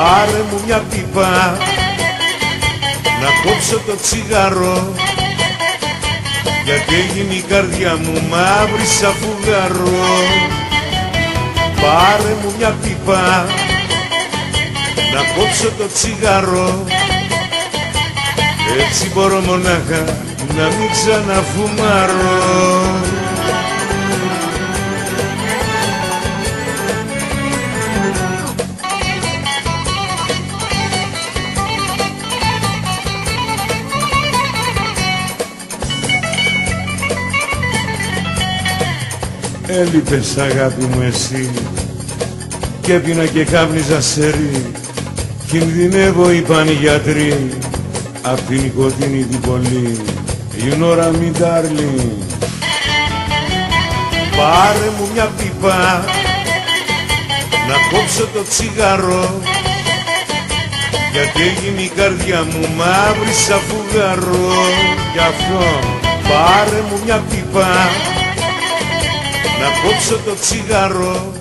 Πάρε μου μια πίπα να κόψω το τσιγάρο, γιατί έγινε η καρδιά μου μαύρη σαν φουγάρο. Πάρε μου μια πίπα να κόψω το τσιγάρο, έτσι μπορώ μονάχα να μην ξαναφουμάρω. Έλειπες αγάπη μου εσύ, κι έπινα και κάπνιζα σερί. Κινδυνεύω είπαν οι γιατροί, απ' την νοικοτήνη την πολύ. You know what I mean, darling. Πάρε μου μια πίπα να κόψω το τσιγάρο, γιατί έγινε η καρδιά μου μαύρη σαν φουγάρο. Γι' αυτό πάρε μου μια πίπα να κόψω το τσιγάρο,